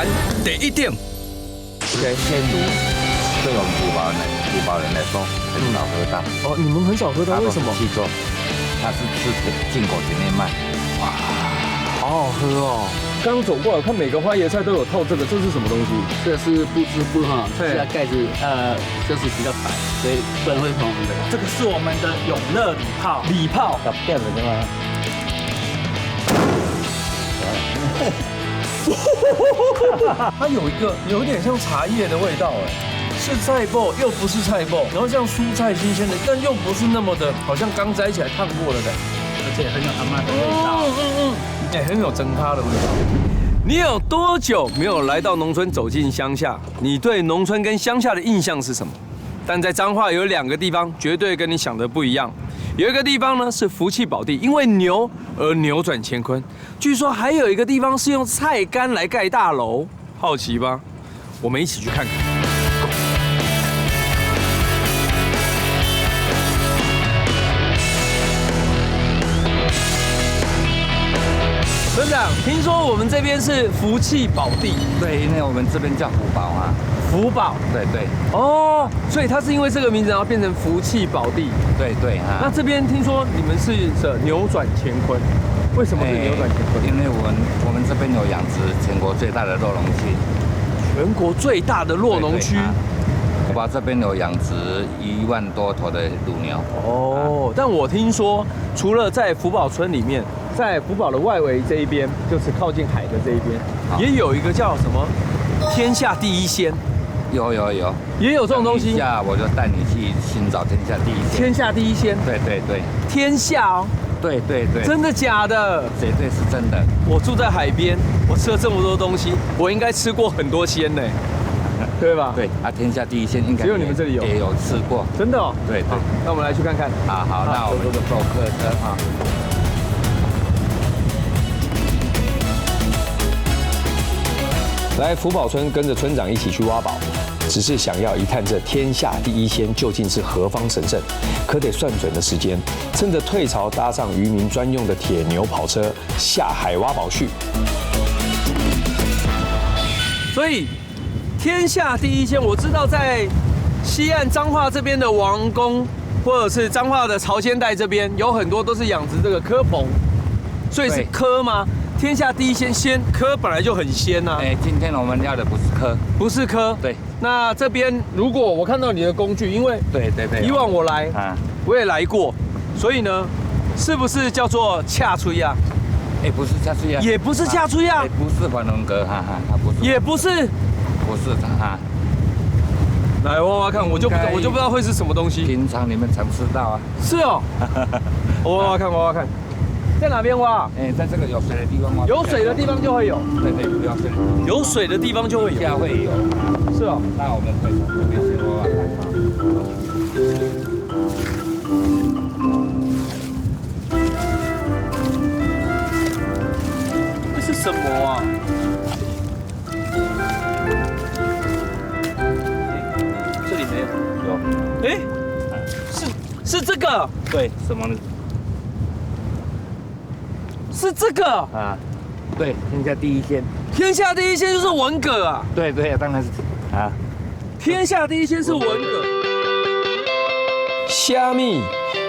玩第一点。对我们福宝人来说很少喝到。哦，你们很少喝到，为什么？气做，它是进口甜面卖。哇，好好喝哦。刚走过来，我看每个花椰菜都有套这个，这是什么东西？这是不织布哈，对它盖子就是比较白，所以不然会红红的。这个是我们的永乐礼炮，礼炮。要变了对吗？它有一点像茶叶的味道，哎，是菜脯又不是菜脯，然后像蔬菜新鲜的，但又不是那么的，好像刚摘起来烫过的感觉，而且很有阿嬤的味道。哎，很有蒸咖的味道。你有多久没有来到农村，走进乡下？你对农村跟乡下的印象是什么？但在彰化有2个地方绝对跟你想的不一样。有一个地方呢是福气宝地，因为牛而扭转乾坤。据说还有一个地方是用菜干来盖大楼，好奇吧？我们一起去看看。村长，听说我们这边是福气宝地，对，因为我们这边叫福宝啊。福宝。对。哦，所以它是因为这个名字，然后变成福气宝地。对啊。那这边听说你们是扭转乾坤，为什么是扭转乾坤？因为我们这边有养殖全国最大的酪农区。全国最大的酪农区。福宝这边有养殖1万多头的乳牛。哦，但我听说，除了在福宝村里面，在福宝的外围这一边，就是靠近海的这一边，也有一个叫什么“天下第一鲜”。有，也有这种东西。下我就带你去寻找天下第一鲜。天下第一鲜。对。天下哦。对。真的假的？绝对是真的。我住在海边，我吃了这么多东西，我应该吃过很多鲜呢，对吧？对啊，天下第一鲜应该只有你们这里有，也有吃过。真的哦。对。那我们来去看看。好，那我们就坐客车哈。来福宝村跟着村长一起去挖宝，只是想要一探这天下第一鲜究竟是何方神圣，可得算准的时间，趁着退潮搭上渔民专用的铁牛跑车下海挖宝去。所以天下第一鲜，我知道在西岸彰化这边的王宫，或者是彰化的潮间带这边，有很多都是养殖这个蚵棚，所以是蚵吗？天下第一鲜，蚵本来就很鲜呐。今天我们要的不是蚵，不是蚵。对。那这边如果我看到你的工具，因为对，以往我来我也来过，所以呢，是不是叫做恰吹呀？不是恰吹呀，也不是恰吹呀，不是反龙格，它不是，也不是，不是它。来挖挖看，我就不知道会是什么东西。平常你们常吃到啊。是哦。我挖挖看。在哪边挖？在这个有水的地方挖。有水的地方就会有。对，不要水。有水的地方就会有。下会有。是哦。那我们会从这边先挖挖看。这是什么啊？这里没有。有。是这个。对，什么呢？是这个啊，对，天下第一鲜。天下第一鲜就是文蛤啊。对，当然是啊。天下第一鲜是文蛤。虾米，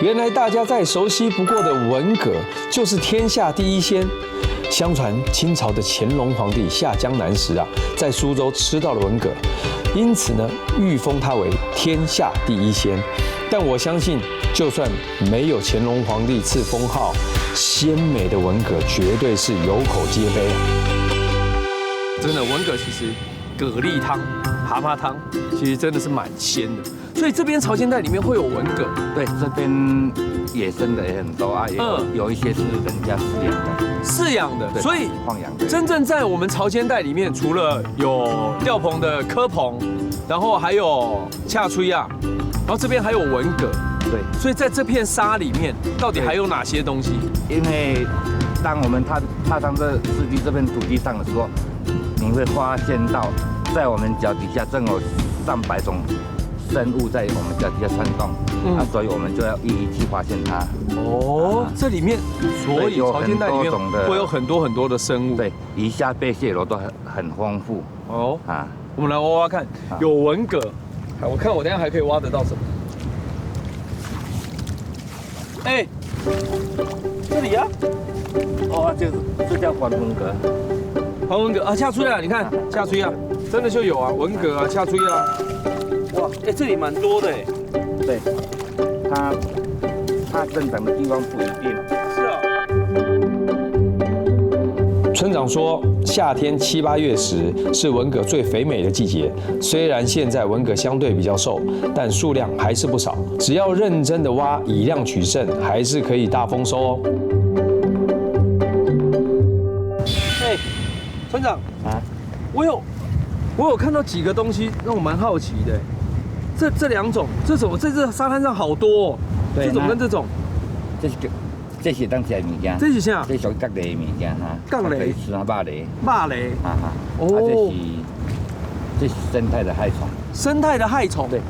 原来大家再熟悉不过的文蛤，就是天下第一鲜。相传清朝的乾隆皇帝下江南时啊，在苏州吃到了文蛤，因此呢，御封它为天下第一鲜。但我相信，就算没有乾隆皇帝赐封号，鲜美的文蛤绝对是有口皆碑啊！真的，文蛤其实蛤蜊汤、蛤蟆汤，其实真的是蛮鲜的。所以这边潮间带里面会有文蛤。对，这边野生的也很多啊，有一些是人家饲养的，所以放养的。真正在我们潮间带里面，除了有钓棚的蚵棚，然后还有恰吹啊，然后这边还有文蛤。对，所以在这片沙里面，到底还有哪些东西？因为当我们踏上这片土地上的时候，你会发现到，在我们脚底下正有上百种生物在我们脚底下窜动，所以我们就要一一去发现它。哦，这里面，所以潮间带里面会有很多的生物。对，鱼虾贝蟹螺都很丰富。哦啊，我们来挖挖看，有文蛤，我看我等下还可以挖得到什么？哎，这里啊，哦，这叫黄文蛤。黄文蛤啊，下水啊，你看下水啊，真的就有啊，文蛤啊，下水啊。哇，哎，这里蛮多的哎。对，它生长的地方不一定。是啊。村长说，夏天7、8月时是文蛤最肥美的季节。虽然现在文蛤相对比较瘦，但数量还是不少。只要认真的挖，以量取胜，还是可以大丰收哦。哎，村长啊，我有看到几个东西让我蛮好奇的。这两种，这种在这沙滩上好多哦。这种跟这种，这是当吃的物件。这是啥？这属于角类的物件哈。角类。可以吃啊，肉类。肉类。哈哈。哦。这是生态的害虫。生态的害虫。对。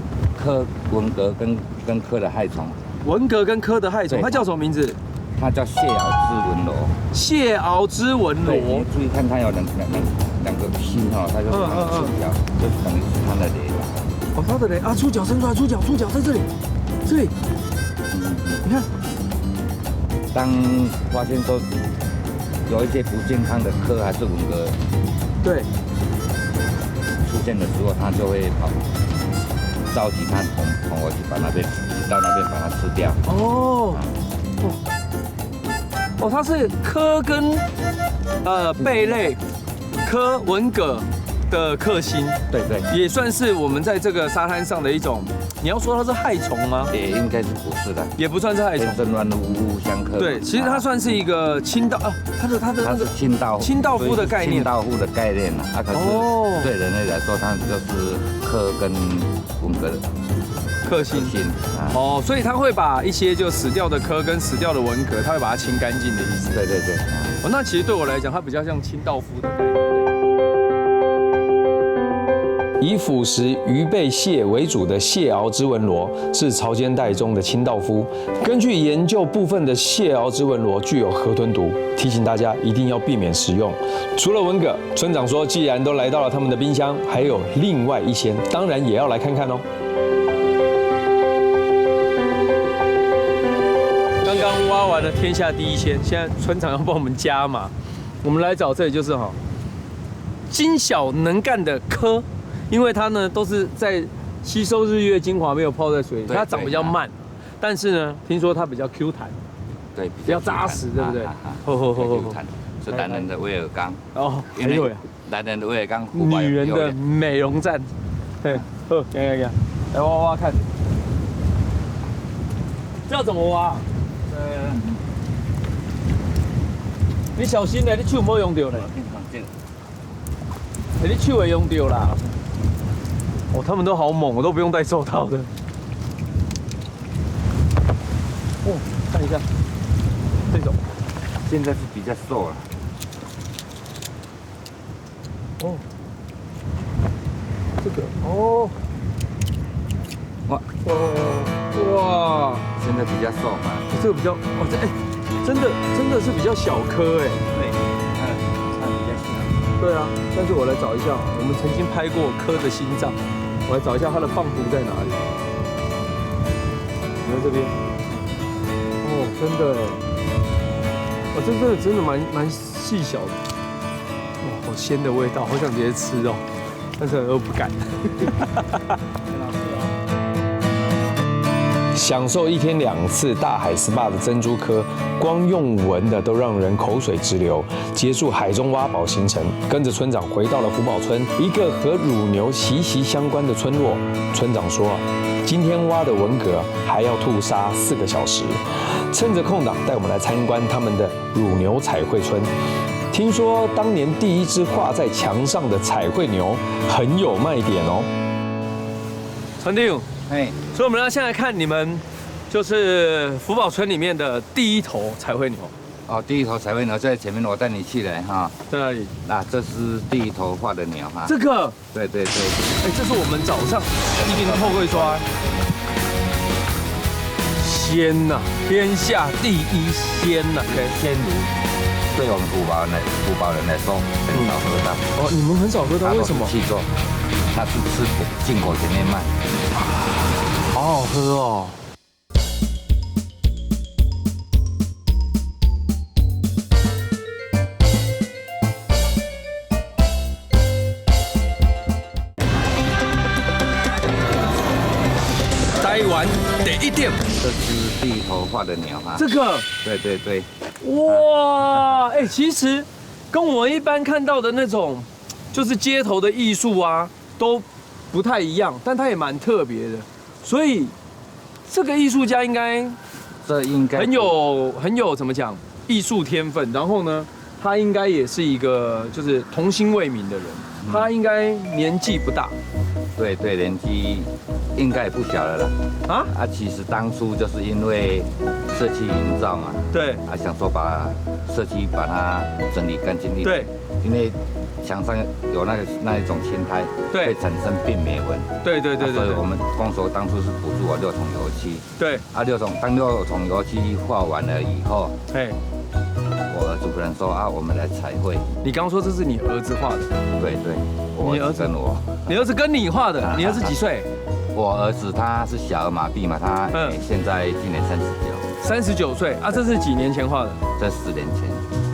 科文蛤跟科的害虫。文蛤跟科的害虫，它叫什么名字？它叫蟹螯之文螺。蟹螯之文螺。你注意看，它有两个心哈，它就是触角，就等于是它的雷。哦，它的雷啊，触角伸出来，触角在这里，这里。你看。当发现说有一些不健康的科还是文蛤，对，出现的时候，它就会召集它同伙去把到那边把它吃掉。哦，它是科跟贝类科文蛤的克星，对，也算是我们在这个沙滩上的一种。你要说它是害虫吗？也应该是不是的，也不算是害虫，跟乱物相克。对，其实它算是一个清道啊，它是清道夫的概念，清道夫的概念啊。可是对人类来说，它就是科跟文蛤克星哦，所以它会把一些就死掉的科跟死掉的文蛤，它会把它清干净的意思。对。哦，那其实对我来讲，它比较像清道夫的概念。以腐蚀鱼贝蟹为主的蟹螯之文螺是潮间带中的清道夫。根据研究，部分的蟹螯之文螺具有河豚毒，提醒大家一定要避免食用。除了文蛤，村长说，既然都来到了他们的冰箱，还有另外一鲜，当然也要来看看哦。刚刚挖完了天下第一鲜，现在村长要帮我们加码。我们来找这里就是精小能干的科。因为它呢都是在吸收日月精华，没有泡在水里，它长比较慢，但是呢，听说它比较 Q 弹，对，比较扎实，对不对？Q 弹是男人的威尔刚哦，因为男人的威尔刚，女人的美容站，对，来挖挖看，这要怎么挖？你小心嘞，你手唔好用到嘞，你手会用到啦。哦，他们都好猛，我都不用戴手套的。哦，看一下，这种现在是比较瘦了。哦，这个哦，哇，现在比较瘦嘛。这个比较真的是比较小颗哎。对，它比较小。对啊，但是我来找一下，我们曾经拍过科的心脏。我来找一下它的放图在哪里。你看这边，哦，真的哎，真的蛮细小的，哇，好鲜的味道，好想直接吃哦，但是又不敢。享受1天2次大海 SPA 的珍珠科，光用闻的都让人口水直流。结束海中挖宝行程，跟着村长回到了福宝村，一个和乳牛息息相关的村落。村长说，今天挖的文蛤还要吐沙4个小时。趁着空档，带我们来参观他们的乳牛彩绘村。听说当年第一只画在墙上的彩绘牛很有卖点哦。传弟，哎，所以我们要现在看你们就是福宝村里面的第一头彩绘牛。哦，第一头彩绘牛在前面，我带你去了哈。在哪里？那这是第一头画的牛哈。这个，对对对。哎，这是我们早上一定透会刷。仙呐，天下第一仙呐，鲜乳，对我们福宝人来说很少喝到。哦，你们很少喝到，为什么？去做，它是吃进口前面卖，好好喝哦。台湾第一点，这是第一头画的牛哈。这个，对对对。哇，哎，其实跟我们一般看到的那种，就是街头的艺术啊，都不太一样，但它也蛮特别的。所以这个艺术家应该很有怎么讲艺术天分。然后呢，他应该也是一个就是童心未泯的人，他应该年纪不大。对对，年纪应该也不小了啦。啊，其实当初就是因为社区营造嘛，对，想说把社区把它整理干净一点。对，因为墙上有那一种青苔，对，会产生病媒蚊。对。所以我们公所当初是补助我6桶油漆。对。当6桶油漆画完了以后，我儿子可能说我们来彩绘。你刚刚说这是你儿子画的？对对，我儿子跟我。你儿子跟你画的？你儿子几岁？我儿子他是小儿麻痹嘛，他现在今年39岁啊。这是几年前画的？这10年前。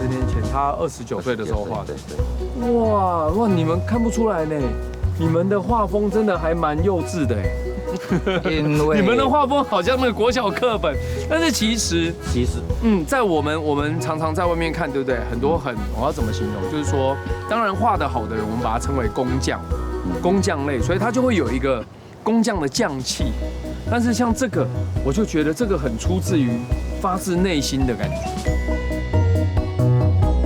10年前他29岁的时候画的。对。哇，你们看不出来呢，你们的画风真的还蛮幼稚的哎。因为你们的画风好像那个国小课本，但是其实，在我们常常在外面看，对不对？很多我要怎么形容？就是说，当然画得好的人，我们把它称为工匠类，所以他就会有一个工匠的匠气。但是像这个，我就觉得这个很出自于发自内心的感觉。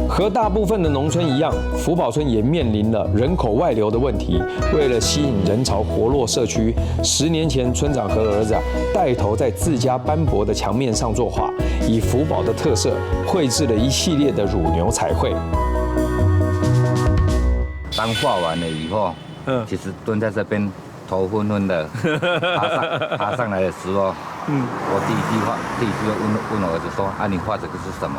和大部分的农村一样，福宝村也面临了人口外流的问题。为了吸引人潮活络社区，10年前村长和儿子带头在自家斑驳的墙面上作画，以福宝的特色绘制了一系列的乳牛彩绘。当画完了以后，其实蹲在这边头昏昏的，爬上来的时候。我第一句就问我儿子说你画这个是什么？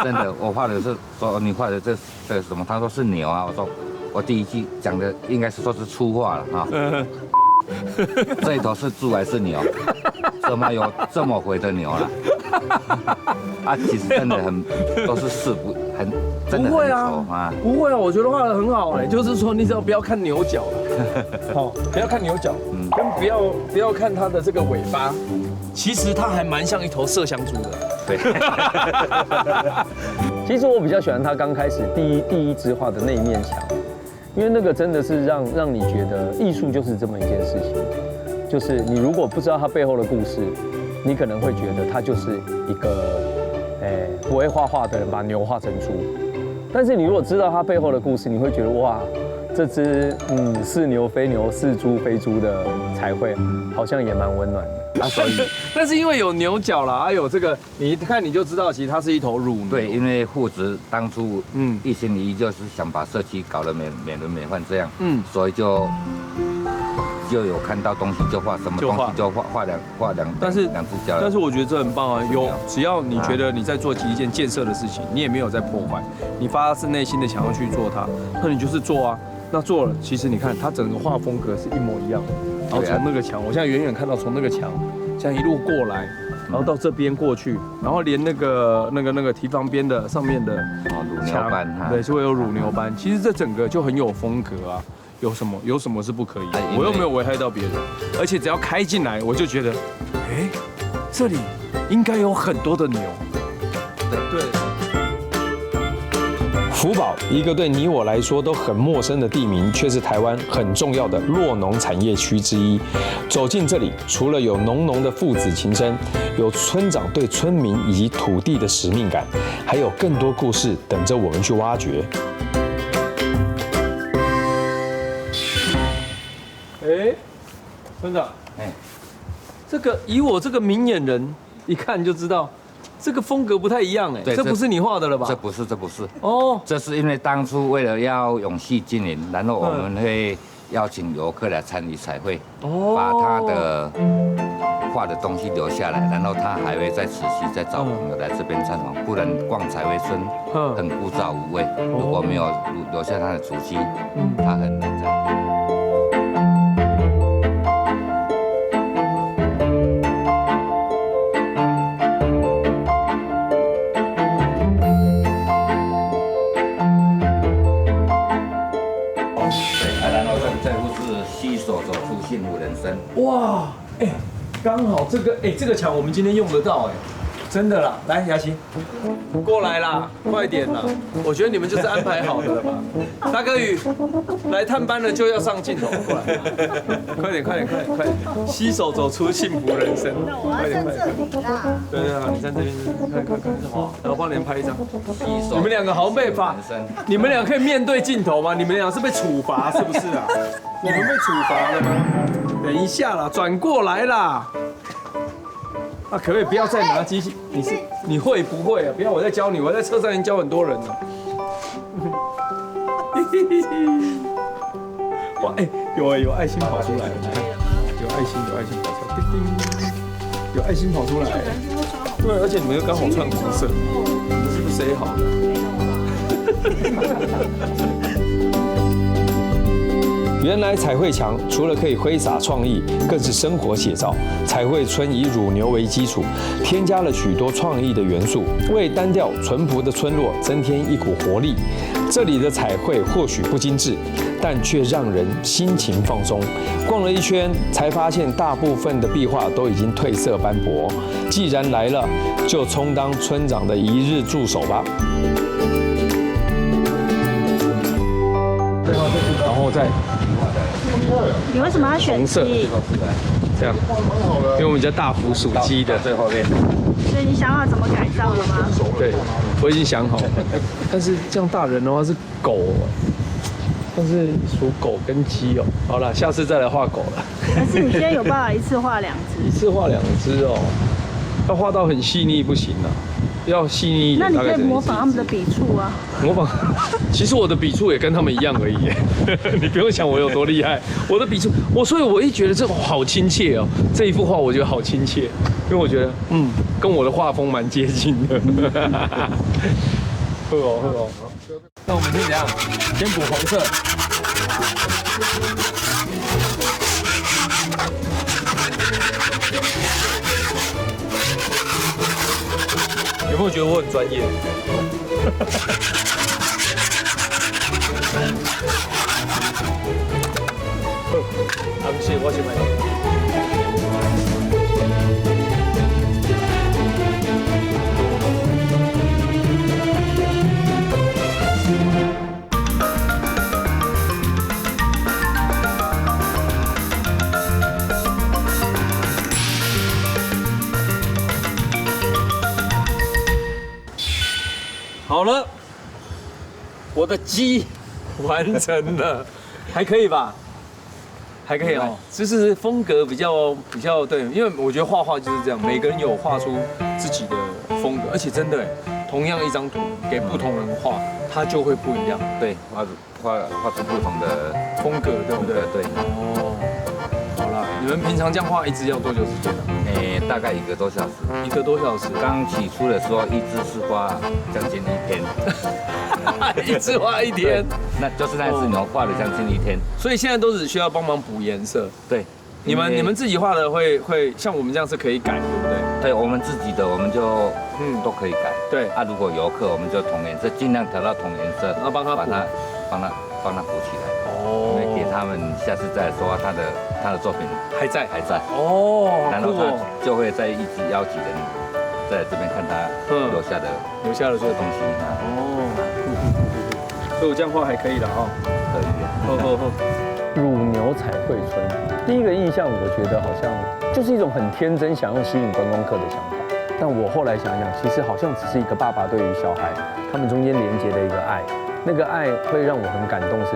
真的，我画的是说你画的这是什么？他说是牛啊。我说我第一句讲的应该是说是粗话了哈。这一头是猪还是牛？怎么有这么肥的牛了？其实真的都是真的很丑啊。不会啊，我觉得画得很好哎，就是说你只要不要看牛角好，不要看牛角，跟不要看它的这个尾巴，其实它还蛮像一头麝香猪的。对。其实我比较喜欢他刚开始第一支画的那一面墙，因为那个真的是让你觉得艺术就是这么一件事情，就是你如果不知道它背后的故事，你可能会觉得它就是一个不会画画的人把牛画成猪，但是你如果知道它背后的故事，你会觉得哇。这只是牛非牛是猪非猪的彩绘，好像也蛮温暖的。所以，但是因为有牛角啦，有这个，你一看你就知道，其实它是一头乳牛。对，因为户籍当初一心一意就是想把社区搞得美轮美奂这样，所以就有看到东西就画，什么东西就画两只脚。但是我觉得这很棒啊，只要你觉得你在做一件建设的事情，你也没有在破坏，你发自内心的想要去做它，那你就是做啊。那做了，其实你看它整个画风格是一模一样的，然后从那个墙，我现在远远看到从那个墙，这样一路过来，然后到这边过去，然后连那个堤防边的上面的乳牛斑，对，是会有乳牛斑。其实这整个就很有风格啊，有什么是不可以的？我又没有危害到别人，而且只要开进来，我就觉得，这里应该有很多的牛。对。福宝，一个对你我来说都很陌生的地名，却是台湾很重要的酪农产业区之一。走进这里，除了有浓浓的父子情深，有村长对村民以及土地的使命感，还有更多故事等着我们去挖掘。村长，这个以我这个明眼人一看就知道，这个风格不太一样哎，这不是你画的了吧？这不是哦，这是因为当初为了要永续经营，然后我们会邀请游客来参与彩绘，把他的画的东西留下来，然后他还会再持续再找朋友来这边参访，不然逛彩绘村很枯燥无味。如果没有留下他的足迹，他很难在。幸福人生哇，哎，刚好这个墙我们今天用得到哎，真的啦，来雅琪，过来啦，快点啦，我觉得你们就是安排好的了吧？大哥宇，来探班了就要上镜头，过来，快点，携手走出幸福人生，快点，对啊，你站这边，看，好，然后帮你们拍一张，你们两个好被罚，你们俩可以面对镜头吗？你们俩是被处罚是不是啊？你们被处罚了吗？等一下啦，转过来啦。啊，可不可以不要再拿机器？你会不会啊？不要我再教你，我在车上已经教很多人了。哇，哎，有爱心跑出来了，有爱心跑出来，叮叮，有爱心跑出来。对，而且你们又刚好穿黄色，你们是不是谁好的？原来彩绘墙除了可以挥洒创意，更是生活写照。彩绘村以乳牛为基础，添加了许多创意的元素，为单调淳朴的村落增添一股活力。这里的彩绘或许不精致，但却让人心情放松。逛了一圈，才发现大部分的壁画都已经褪色斑驳。既然来了，就充当村长的一日助手吧。然后再。你为什么要选红色？这样，因为我们家大幅属鸡的最后面。所以你想好怎么改造了吗？对，我已经想好了。但是这样大人的话是狗，但是属狗跟鸡哦。好了，下次再来画狗了。可是你今天有办法一次画2只？一次画2只哦，要画到很细腻不行啊。要细腻一点。那你可以模仿他们的笔触啊。模仿，其实我的笔触也跟他们一样而已。你不用想我有多厉害，我的笔触，所以我一觉得这好亲切哦。这一幅画我觉得好亲切，因为我觉得跟我的画风蛮接近的。喝哦。那我们先怎样？先补红色。有没有觉得我很专业？不是，我先买。好了，我的鸡完成了，还可以吧？还可以哦，就是风格比较对，因为我觉得画画就是这样，每个人有画出自己的风格，而且真的同样一张图给不同人画，它就会不一样。对，画出不同的风格，对不对？对。哦，好啦，你们平常这样画一支要多久时间呢？大概1个多小时。1个多小时。刚起初的时候，一支是画将近1天。一支画1天，那就是那只牛画了将近1天。所以现在都只需要帮忙补颜色。对。你们自己画的会像我们这样是可以改，对不对？对，我们自己的我们就都可以改。对。如果游客我们就同颜色，尽量调到同颜色，然后帮他补起来。哦。给他们下次再说他的作品还在。哦。然后他就会再一直邀几人在这边看他留下的这个东西。哦。所以我这样画还可以了哈。可以。乳牛彩绘村，第一个印象我觉得好像就是一种很天真想要吸引观光客的想法，但我后来想一想，其实好像只是一个爸爸对于小孩他们中间连接的一个爱，那个爱会让我很感动。是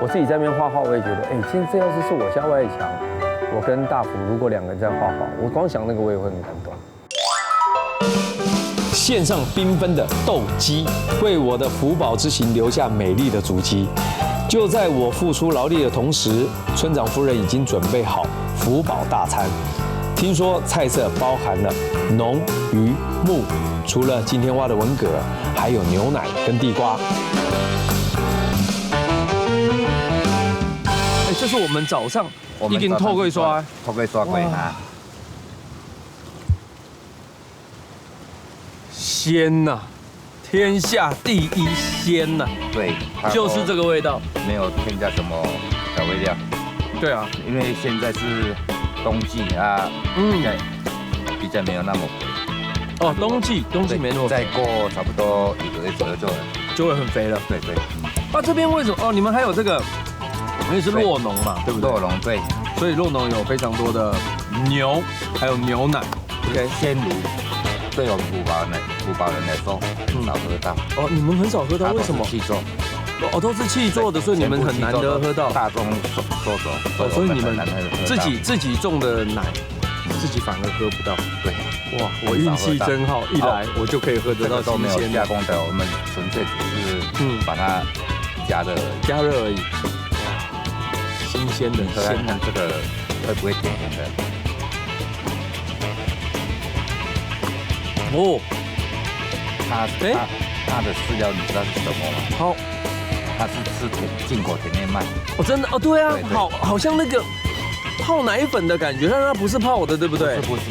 我自己在那边画画，我也觉得，今天这要是我家外墙，我跟大福如果2个人在画画，我光想那个我也会很感动。献上缤纷的斗鸡，为我的福宝之行留下美丽的足迹。就在我付出劳力的同时，村长夫人已经准备好福宝大餐。听说菜色包含了农、渔、牧，除了今天挖的文蛤，还有牛奶跟地瓜。这是我们早上已经透过刷过哈。鲜呐，天下第一鲜呐。对，就是这个味道，没有添加什么调味料。对啊，因为现在是冬季啊，比较没有那么肥。哦，冬季没那么肥。再过差不多1个月左右就会很肥了。对。啊，这边为什么？哦，你们还有这个，因为是酪农嘛，对不对？酪农对，所以酪农有非常多的牛，还有牛奶。OK， 鲜乳对我们福宝人来说很少喝到。哦，你们很少喝到，为什么？气做。哦，都是气做的，所以你们很难得喝到。大众做手。哦，所以你们自己种的奶，自己反而喝不到。对。哇，我运气真好，一来我就可以喝得到都没有新鲜加工的，我们纯粹只是把它加热而已。新鲜的鲜奶，这个会不会甜的？哦，它的饲料你知道是什么吗？好，它是吃进口甜面麦。哦，真的哦，对啊，好像那个泡奶粉的感觉，但它不是泡的，对不对？不是。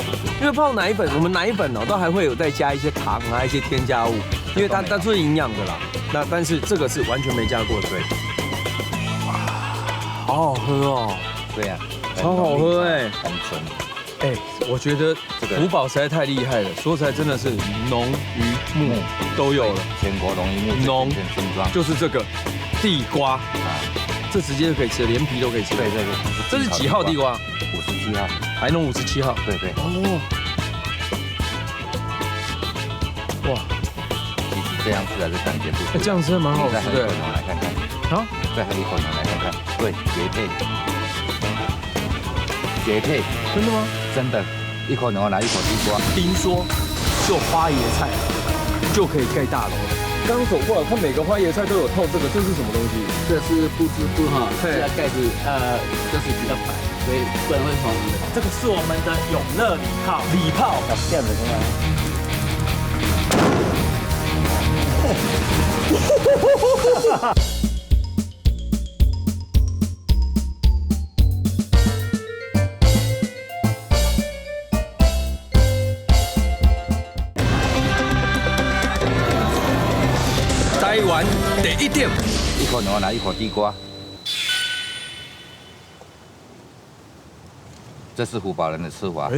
因为泡奶粉，我们奶粉哦，都还会有再加一些糖啊，一些添加物，因为它是营养的啦。那但是这个是完全没加过的，对。哇，好好喝哦。对呀，超好喝哎，很纯。哎，我觉得福宝实在太厉害了，说起来真的是农渔牧都有了，全国农渔牧农村庄就是这个地瓜啊，这直接就可以吃，连皮都可以吃。对，这是几号地瓜？57号，还弄57号。对。哦，哇，其实这样吃还是感觉不错。这样吃蛮好吃的。再喝一口牛来看看。好，再喝一口牛来看看。对，绝配。真的吗？真的，一口牛奶，一口地瓜。听说就花椰菜就可以盖大楼了。刚走过来，看每个花椰菜都有透这个，这是什么东西？这是不织布哈，这个盖子就是比较白，所以不然会黄的。这个是我们的永乐礼炮，这样子看看。台湾第一点，一口牛奶，一口地瓜。这是福宝人的吃法。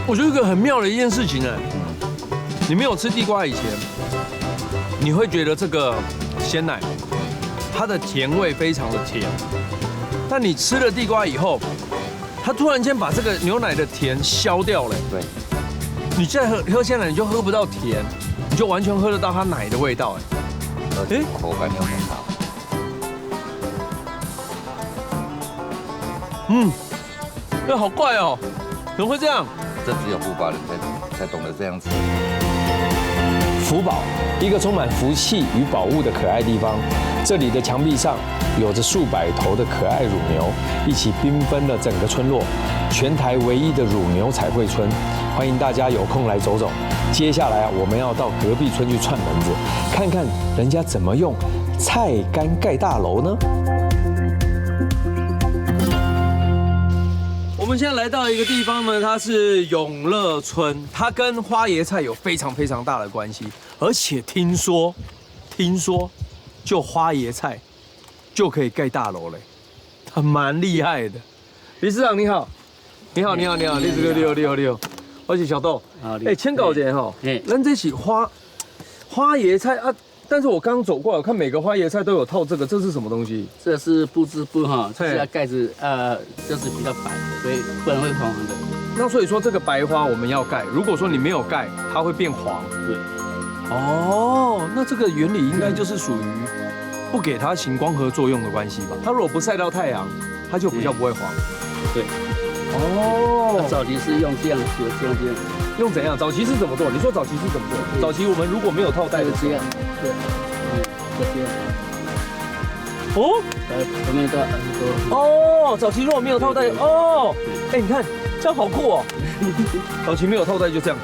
我觉得一个很妙的一件事情呢，你没有吃地瓜以前，你会觉得这个鲜奶它的甜味非常的甜，但你吃了地瓜以后，它突然间把这个牛奶的甜消掉了。对，你再喝鲜奶，你就喝不到甜，你就完全喝得到它奶的味道。口感又很好。那好怪哦，怎么会这样？这只有福宝人才懂得这样吃。福宝，一个充满福气与宝物的可爱地方。这里的墙壁上有着数百头的可爱乳牛，一起缤纷了整个村落，全台唯一的乳牛彩绘村。欢迎大家有空来走走。接下来我们要到隔壁村去串门子，看看人家怎么用菜干盖大楼呢？我们现在来到一个地方呢，它是永乐村，它跟花椰菜有非常非常大的关系，而且听说，就花椰菜就可以盖大楼嘞，它蛮厉害的。理事长你好，你好，666，我是小豆。签稿前哈，咱这是花椰菜啊。但是我刚走过来，我看每个花椰菜都有套这个，这是什么东西？这是不织布哈，这是盖子就是比较白，所以不然会黄的。那所以说这个白花我们要盖，如果说你没有盖，它会变黄。对。哦，那这个原理应该就是属于不给它行光合作用的关系吧？它如果不晒到太阳，它就比较不会黄。对。哦。早期是用这样修，用怎样？早期是怎么做？你说早期是怎么做？早期我们如果没有套袋的这样，对，这样。哦，前面都哦，早期如果没有套袋，哦，哎，你看这样好酷哦。早期没有套袋就这样，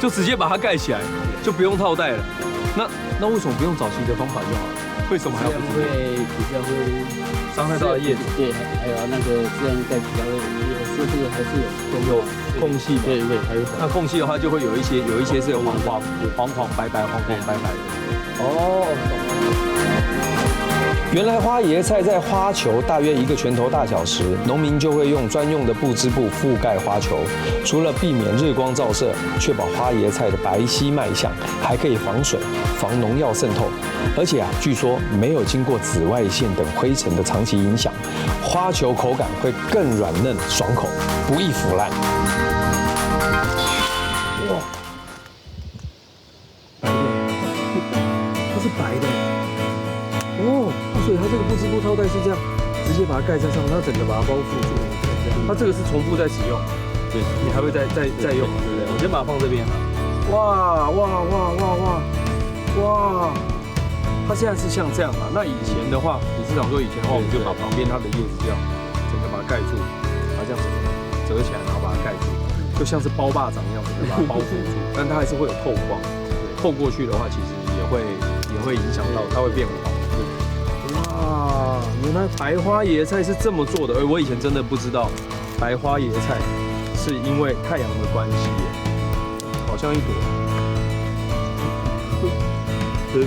就直接把它盖起来，就不用套袋了。那为什么不用早期的方法就好了？为什么还要？会比较会伤害到叶子。对，还有那个这样盖比较会，是这个还是有空隙。对，还有。那空隙的话，就会有一些是有黄白白的。哦。原来花椰菜在花球大约1个拳头大小时，农民就会用专用的布织布覆盖花球，除了避免日光照射，确保花椰菜的白皙卖相，还可以防水、防农药渗透。而且据说没有经过紫外线等灰尘的长期影响，花球口感会更软嫩爽口，不易腐烂。哇，它是白的。哦，所以它这个不织布套袋是这样，直接把它盖在上面，它整个把它包覆住。它这个是重复在使用，对，你还会再用，对不对？我先把它放这边。哇，它现在是像这样嘛？那以前的话，理事长说以前的话，我们就把旁边它的叶子这样，整个把它盖住，把它这样折起来，然后把它盖住，就像是包霸掌一样，整个把它包覆住。但它还是会有透光，透过去的话，其实也会影响到，它会变黄。哇，原来白花椰菜是这么做的，我以前真的不知道，白花椰菜是因为太阳的关系耶，好像一朵河鱼。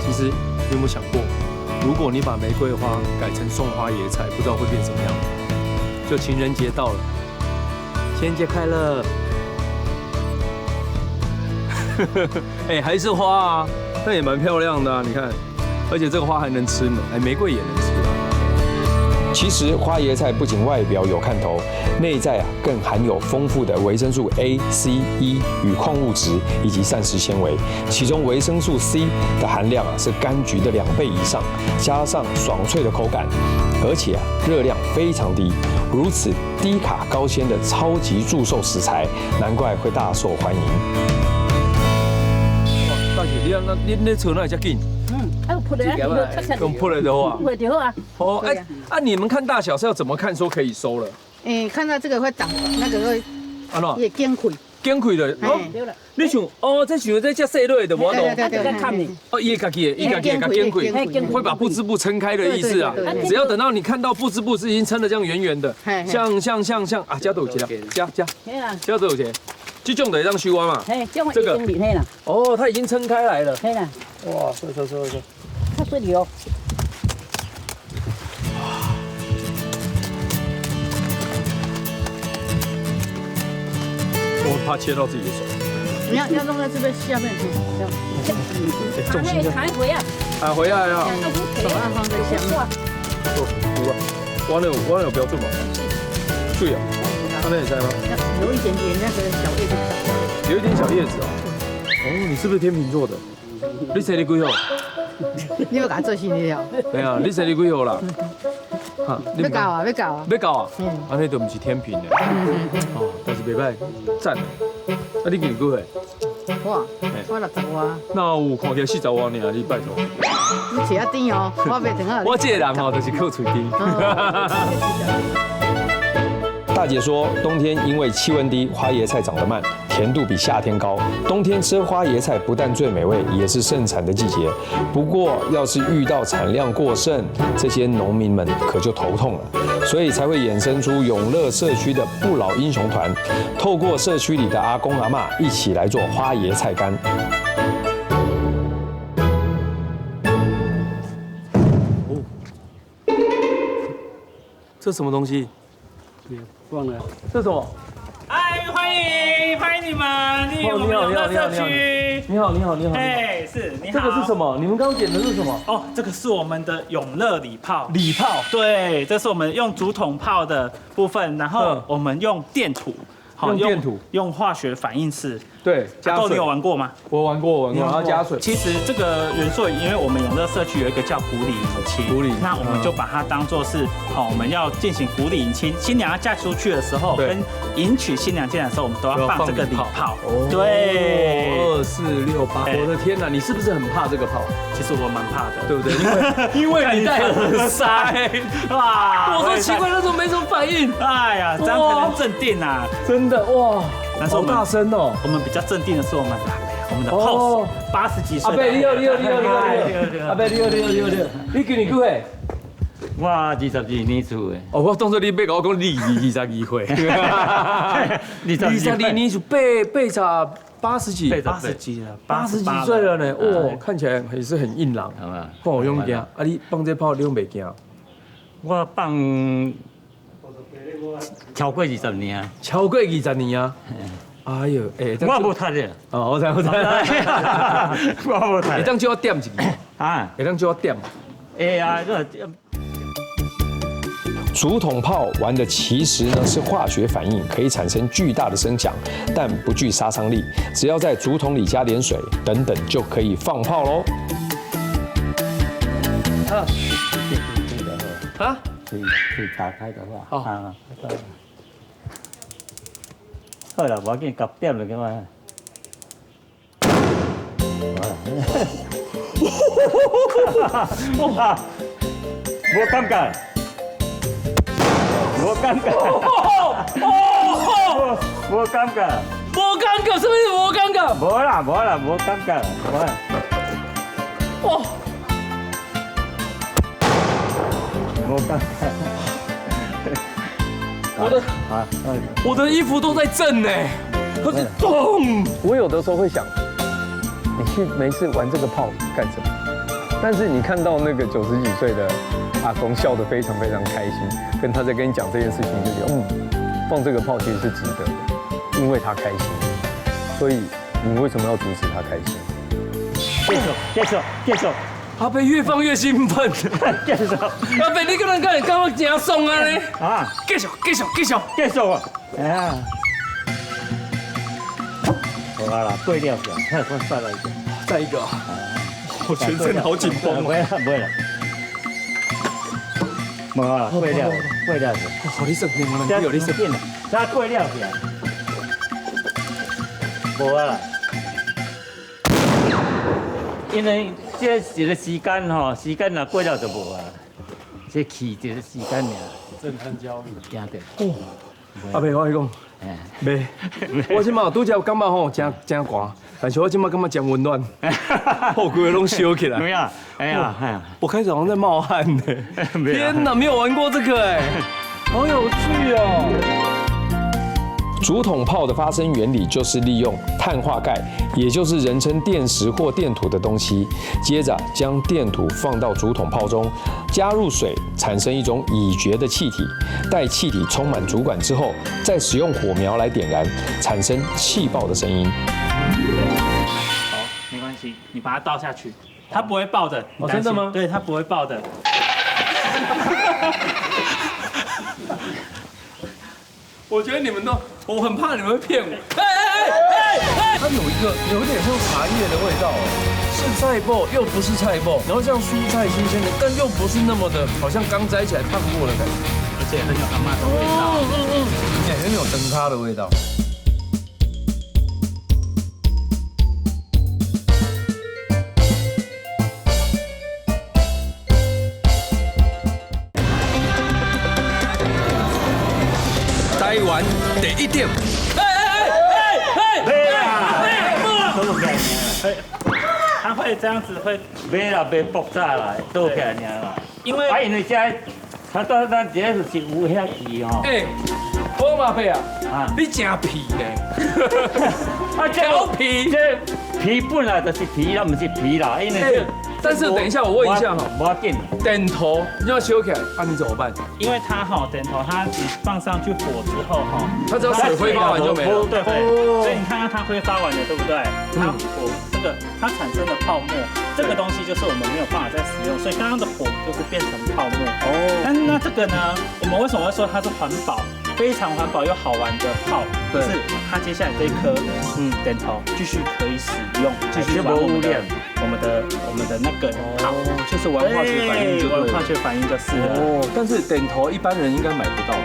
其实你有没有想过，如果你把玫瑰花改成送花椰菜，不知道会变什么样？就情人节到了，情人节快乐！哎，还是花啊。那也蛮漂亮的啊，你看，而且这个花还能吃呢，哎，玫瑰也能吃啊。其实花椰菜不仅外表有看头，内在更含有丰富的维生素 A、C、E 与矿物质以及膳食纤维，其中维生素 C 的含量是柑橘的2倍以上，加上爽脆的口感，而且热量非常低，如此低卡高纤的超级助瘦食材，难怪会大受欢迎。大姐，你那车那遮紧？扑来，用扑来的话，扑就好啊。哦，哎，你们看大小是要怎么看说可以收了？看到这个会长，那个会，也坚溃。坚溃的，你想，这想这只细蕊的，我懂。在看你。伊家己会坚溃，会把不织布撑开的意思啊。只要等到你看到不织布是已经撑得这样圆圆的，像啊，加多少钱？加多少钱？这种的让修啊嘛，这个哦，它已经撑开来了，哇，收，它水里哦，我怕切到自己的手，你要弄在这边下面去，重心弹回啊，弹回来啊，手要放在下面，我那有标准吗？对啊。看那你猜吗？有一点点那个小叶子，有一点小叶子哦。哦，你是不是天秤座的？你生日几号？你要甲做生日哦？对啊，你生日几号啦？要搞啊！要搞啊！安尼都不是天秤的。哦，但是袂歹，赞。啊，你今年几岁？我60外。那有看起来40外呢？你拜托。你吃啊甜哦，我袂等啊。我这个人哦，就是靠嘴甜。大姐说，冬天因为气温低，花椰菜长得慢，甜度比夏天高。冬天吃花椰菜不但最美味，也是盛产的季节。不过，要是遇到产量过剩，这些农民们可就头痛了。所以才会衍生出永乐社区的不老英雄团，透过社区里的阿公阿嬷一起来做花椰菜干。哦，这什么东西？忘了，这是什么？哎，欢迎你们！你好，社区。你好。哎，是，你好。这个是什么？你们刚刚点的是什么？哦，这个是我们的永乐礼炮。礼炮？对，这是我们用竹筒泡的部分，然后我们用电土，用电土，用化学反应式对，阿豆你有玩过吗？我玩过，然后加水。其实这个元素，因为我们永乐社区有一个叫古礼迎亲，那我们就把它当做是我们要进行古礼迎亲，新娘要嫁出去的时候，跟迎娶新娘进来的时候，我们都要放这个礼炮。对，2、4、6、8，我的天哪，你是不是很怕这个炮？其实我蛮怕的，对不对？因为你戴耳塞，哇！我说奇怪，那时候没什么反应。哎呀，这样才能镇定啊！真的哇，但是我们大声哦，我们比较镇定的是我们的阿伯，我们的 pose， 80几岁。阿伯，你好，阿伯，你好，你今年几岁？我22年出的。哦，我当作你要跟我讲你22岁。22年是80几，80几了，80几岁了呢。哇，看起来也是很硬朗，好勇敢。啊，你放这炮你用袂惊？我放超过20年。超过20年啊！哎呦，我无读的。哦，我知。我无读。会当叫我点一个啊？会当叫我点？哎呀，竹筒炮玩的其实呢是化学反应，可以产生巨大的声响，但不具杀伤力。只要在竹筒里加点水等等，就可以放炮喽。啊？可以打开的话。好。好了，我给你搞点了，干嘛？哇！我感觉。无感觉，无感觉，什么意思？无感觉？无啦，无感觉，无啦。哇！无感觉。我的衣服都在震呢，可是咚！我有的时候会想，你没事玩这个炮干什么？但是你看到那个90几岁的阿公笑得非常非常开心，跟他在跟你讲这件事情，就觉得放这个炮其实是值得的，因为他开心，所以你为什么要阻止他开心？继续，阿伯越放越兴奋，继续，阿伯你可能感觉真爽啊呢？啊，继续啊！哎呀，好啦，过了去，我再来一个，再一个。我全身好紧绷。不会了。无啊，过了去。好，你说你有你说。再过了去。无啊。因为这一个时间吼，时间若过了就无啊。这气一个时间尔。震撼焦虑。惊到。阿伯，我跟你讲，没，我即马拄则感觉吼真寒，但是我即马感觉真温暖，后规个拢烧起来。没有，哎呀，我开始好像在冒汗呢。天哪，没有玩过这个哎，好有趣哦。竹筒炮的发生原理就是利用碳化钙，也就是人称电石或电土的东西，接着将电土放到竹筒炮中，加入水，产生一种乙炔的气体。待气体充满竹管之后，再使用火苗来点燃，产生气爆的声音。好，没关系，你把它倒下去，它不会爆的。哦，真的吗？对，它不会爆的。我觉得你们都，我很怕你们会骗我。它有一点像茶叶的味道，是菜脯又不是菜脯，然后像蔬菜新鲜的，但又不是那么的，好像刚摘起来烫过的感觉，而且很有阿嬤的味道，也很有灯咖的味道。台湾第一点。它会这样子会，没啦，别爆炸啦，倒起来尔啦。因为它到咱这是有遐气吼。我嘛配啊，你真皮呢？啊，调皮，这皮本来就是皮，那不是皮啦，因为。但是等一下，我问一下哈，我要电点头你要修起来，那你怎么办？因为它哈点头，它你放上去火之后哈，它只要水挥发完就没了。对，所以你看看它挥发完了，对不对？它火这个它产生的泡沫，这个东西就是我们没有办法再使用，所以刚刚的火就是变成泡沫。哦。那这个呢，我们为什么会说它是环保？非常环保又好玩的炮，就是它接下来这一颗点头继续可以使用，继续玩我们的那个好，就是玩化学反应就对了，玩化学反应就是了。哦，但是点头一般人应该买不到。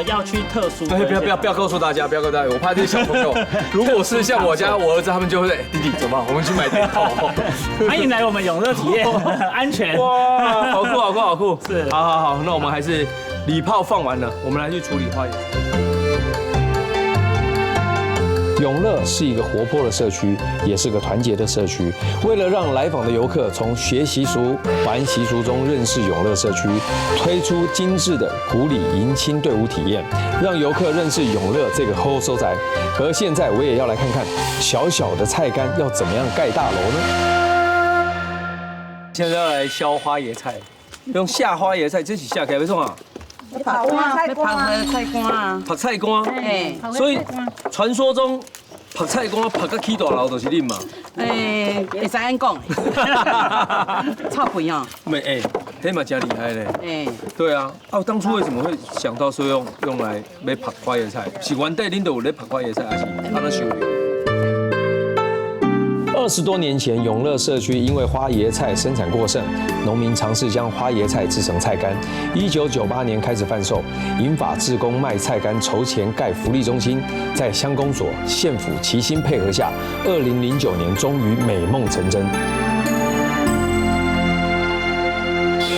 要去特殊。对，不要告诉大家，不要告诉大家，我怕这些小朋友，如果是像我家我儿子，他们就会弟弟走吧，我们去买点头。欢迎来我们永乐体验，安全。哇，好酷，好酷，好酷！是，好，那我们还是礼炮放完了，我们来去处理花野菜。永乐是一个活泼的社区，也是个团结的社区。为了让来访的游客从学习俗、玩习俗中认识永乐社区，推出精致的古礼迎亲队伍体验，让游客认识永乐这个好所在。而现在我也要来看看小小的菜干要怎么样盖大楼呢？现在要来削花椰菜，用下花椰菜，这是下起来要创啊？拍瓜，拍菜瓜啊，拍菜瓜，所以传说中拍菜瓜拍到起大楼就是恁嘛。会使安讲，臭肥哦。没这嘛真厉害嘞。对啊，当初为什么会想到说用来要拍花椰菜？是原底恁都有咧拍花椰菜，还是安那收留20多年前，永乐社区因为花椰菜生产过剩，农民尝试将花椰菜制成菜干。1998年开始贩售，银发志工卖菜干筹钱盖福利中心，在乡公所、县府齐心配合下，2009年终于美梦成真。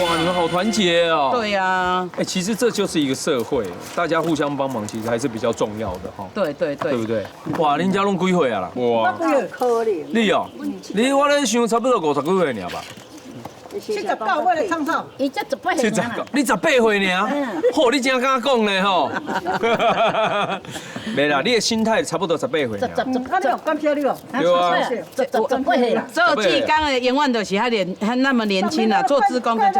哇，你们好团结哦！对呀，其实这就是一个社会，大家互相帮忙，其实还是比较重要的哈。对，对不对？哇，恁家拢几岁啊啦？哇，可怜。你哦，你我咧想差不多50几岁尔吧。 79尾咧创造，伊才18岁尔。你18岁尔？好，你真敢讲呢吼。没啦，你的心态差不多18岁尔。感谢你哦。对啊。18岁啦。做志工的永远都是还那么年轻啊，做志工的。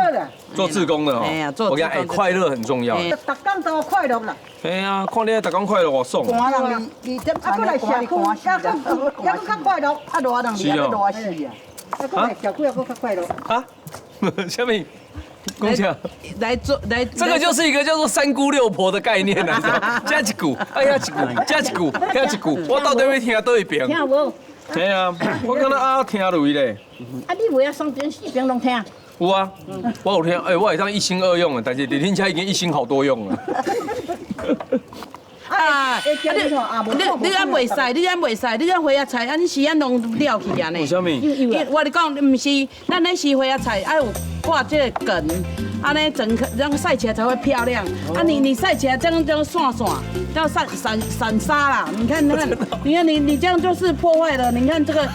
做志工的哦。哎呀，做志工。快乐很重要。逐工都快乐啦。哎呀，看你逐工快乐，我爽。寒人2点3来社区，还佫较快乐，热人2热死啊。啊？社区还佫较快乐。啊？下面，讲起来做来，这个就是一个叫做三姑六婆的概念啊，加一句，哎呀一句，加一句，加一句，我到底要听倒一遍？听无？听啊，我敢若听落去咧。啊，你为啊3遍4遍拢听？有啊，我有听，我会当一心二用啊，但是恁家已经一心好多用了。啊！你安袂使，你安袂使，你安花椰菜，你时间拢了去安尼。为什么？我你讲，唔是，咱那是花椰菜，爱有挂这个梗，安尼整颗，让晒起来才会漂亮。啊，你晒起来这样散，叫散沙啦。你看，你这样就是破坏了。你看这个，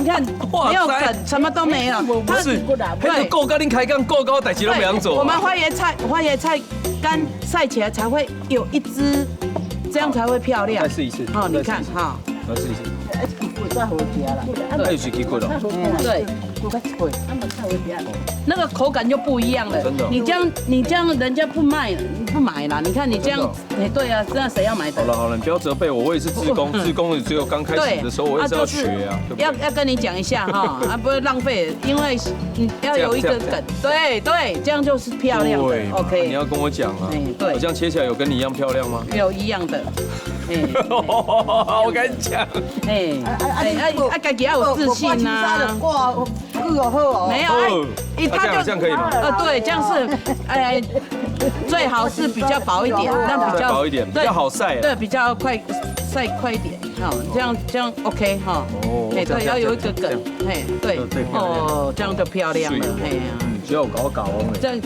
你看没有梗，什么都没有。不是，对，够跟恁开讲够高，代志都不想做。我们花椰菜干晒起来才会有一支。这样才会漂亮。再试一次。好，你看，好。再试一次。对。还有水鸡骨哦。对。那个口感就不一样了。真的。你这样，人家不买啦。你看你这样，对啊，这样谁要买的？好了，你不要责备我，我也是志工，志工只有刚开始的时候，我也是要学啊。要跟你讲一下哈，不会浪费，因为你要有一个梗。对，这样就是漂亮的。OK。你要跟我讲啊。对。我这样切起来有跟你一样漂亮吗？有一样的。我跟你讲，自己要有自信呐。哇，又好哦。没有，这样可以吗？对，这样是，最好是比较薄一点，那比较薄一点，比较好晒。对，比较晒快一点，好，这样 OK 哈。哦。对，要有一个梗，对，这样就漂亮了，只要搞哦。这样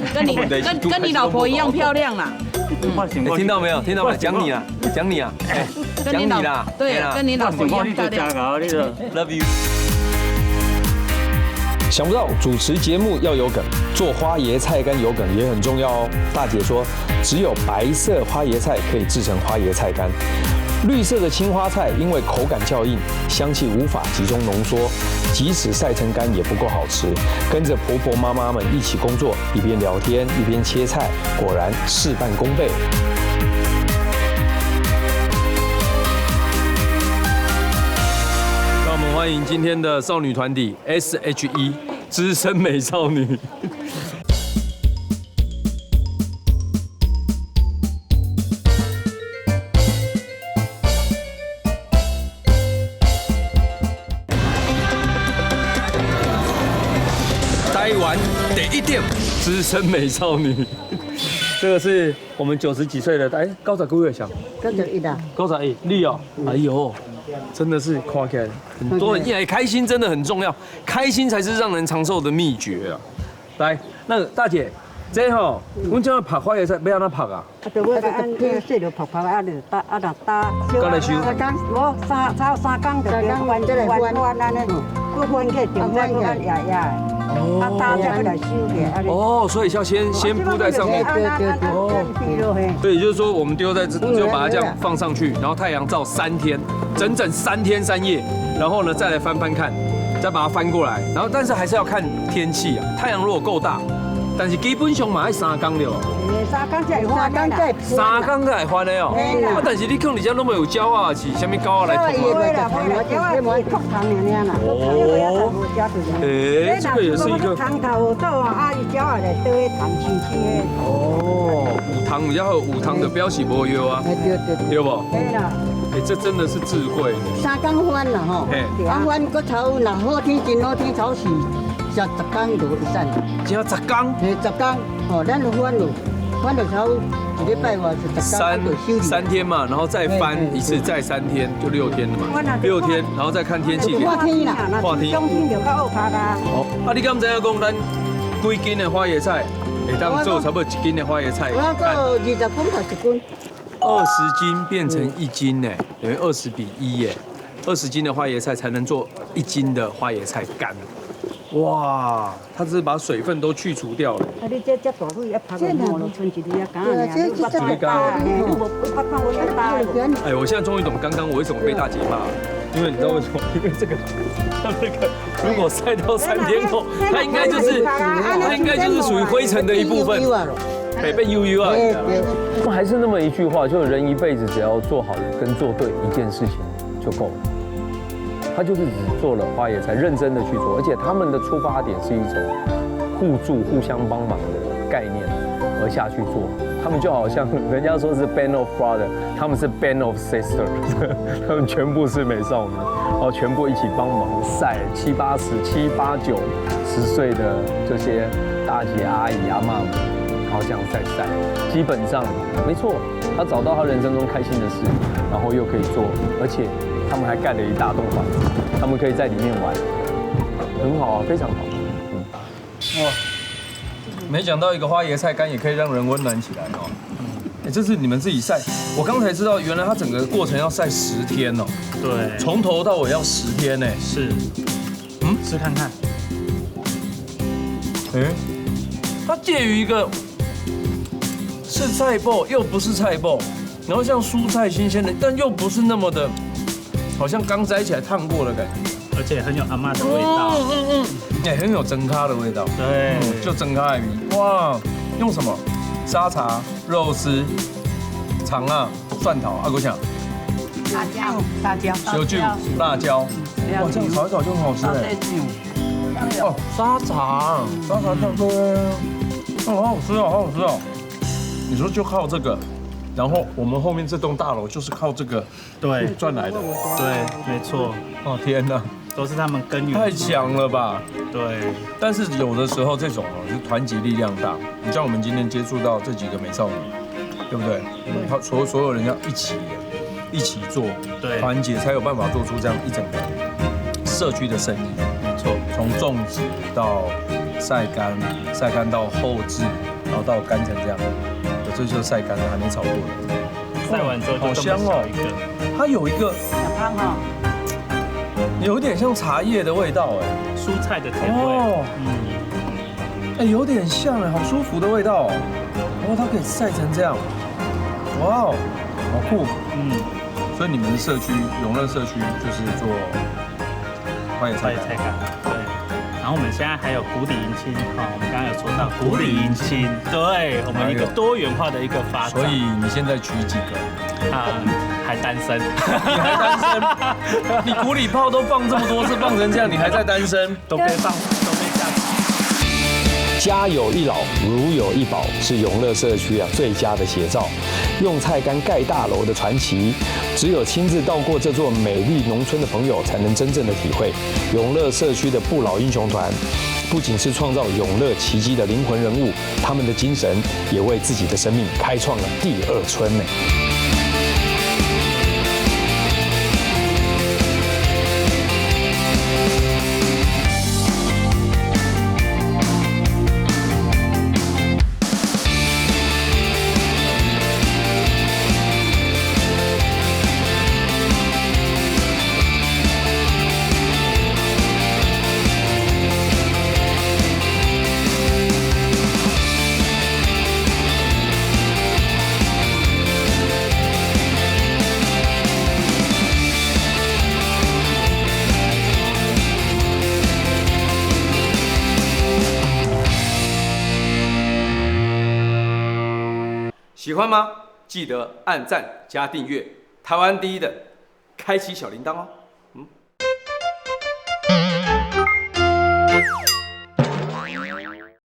跟你老婆一样漂亮啦。听到没有？听到没？讲你啦，讲你啦，对，跟你老婆一样漂亮。Love you。想不到主持节目要有梗，做花椰菜干有梗也很重要哦。大姐说，只有白色花椰菜可以制成花椰菜干，绿色的青花菜因为口感较硬，香气无法集中浓缩，即使晒成干也不够好吃。跟着婆婆妈妈们一起工作，一边聊天一边切菜，果然事半功倍。让我们欢迎今天的少女团体 SHE 资深美少女。台湾第一点资深美少女。这个是我们90几岁的，哎，高十几岁小91啦，91，你哦，哎呦，真的是夸起来很多人开心真的很重要，开心才是让人长寿的秘诀啊。来，那个大姐，这吼，阮这样拍花椰菜要安怎拍啊？就要按这细条拍啊，就打啊打。刚来收。3工，无3工就完安尼，过分起定再过按压压。啊打才来收起。哦，所以要先铺在上面。对。所以就是说，我们丢在这，就把它这样放上去，然后太阳照3天，整整3天3夜，然后呢再来翻看，再把它翻过来，然后但是还是要看天气啊，太阳如果够大，但是基本上嘛要3工了。3工才会翻的啦。 3工才会翻的哦。啊，但是你可能这拢没有胶啊，是啥物胶啊来涂啊？哦。哎，这个也是一个。糖头豆啊，啊，伊胶啊来倒个糖青青的。哦，有糖比较好，有糖的表示无药啊。对不？对啦。哎，这真的是智慧。3工翻啦吼，啊翻个头，若好天真好天超时，10工就会散。只要10工？嘿，10工，哦，咱就翻咯，翻了超1礼拜外就10工就收。3天嘛，然后再翻一次，再3天，就6天了嘛。6天，然后再看天气。化天啦，化天。冬天就较好拍啦。哦，啊，你敢知影讲咱几斤的花椰菜会当做差不多1斤的花椰菜？我做20公头1斤。 20斤变成1斤呢，等于20比1耶，20斤的花椰菜才能做1斤的花椰菜干。哇，它只是把水分都去除掉了。啊，你这大蕊要拍个毛了，剩一粒啊，干啊，这这大，你无拍拍我要大。哎，我现在终于懂刚刚我为什么被大姐骂了，因为你知道为什么？因为这个，它那个如果晒到3天后，它应该就是属于灰尘的一部分。 被 UU 啊！还是那么一句话，就人一辈子只要做好跟做对一件事情就够了。他就是只做了花椰菜，认真的去做，而且他们的出发点是一种互助、互相帮忙的概念而下去做。他们就好像人家说是 band of brother， 他们是 band of sister， 他们全部是美少女，然后全部一起帮忙晒7、80、7、8、9、10岁的这些大姐、阿姨、阿嬷们。 然后这样晒，基本上没错，他找到他人生中开心的事，然后又可以做，而且他们还盖了一大栋房子，他们可以在里面玩，很好啊，非常好。哇，没想到一个花椰菜干也可以让人温暖起来哦。哎，这是你们自己晒，我刚才知道原来它整个过程要晒10天哦。对，从头到尾要10天呢。是，试看看。哎，它介于一个。 是菜脯，又不是菜脯，然后像蔬菜新鲜的，但又不是那么的，好像刚摘起来烫过的感觉，而且很有阿嬷的味道，也很有蒸咖的味道，对，就蒸咖的米，哇，用什么？沙茶、肉丝、肠啊、蒜头啊，我想，辣椒、小酒、辣椒，哇，这样炒一炒就很好吃哎。哦，沙茶酱对，哦，好好吃哦，好好吃哦。 你说就靠这个，然后我们后面这栋大楼就是靠这个对赚来的，对，没错。哦天哪，都是他们耕耘，太强了吧？对。但是有的时候这种哦是团结力量大，你像我们今天接触到这几个美少女，对不对？他所有人要一起做，对，团结才有办法做出这样一整个社区的生意。没错，从种植到晒干，晒干到后置，然后到干成这样。 这就是晒干了，还没炒过的。晒完之后好香哦！它有一个汤哈，有点像茶叶的味道哎，蔬菜的甜味。哦，哎，有点像哎，好舒服的味道哦。然后它可以晒成这样，哇哦，好酷。所以你们的社区永乐社区就是做花椰菜干，对。 然后我们现在还有谷底迎亲，哈，我们刚刚有说到谷底迎亲，对我们一个多元化的一个发展。所以你现在娶几个？还单身。你还单身？你谷里炮都放这么多次，放成这样，你还在单身？都被放，都被下。家有一老，如有一宝，是永乐社区最佳的写照。用菜干盖大楼的传奇，只有亲自到过这座美丽农村的朋友，才能真正的体会。永乐社区的不老英雄团，不仅是创造永乐奇迹的灵魂人物，他们的精神也为自己的生命开创了第二春呢。喜欢吗？记得按赞加订阅，台湾第一的，开启小铃铛哦。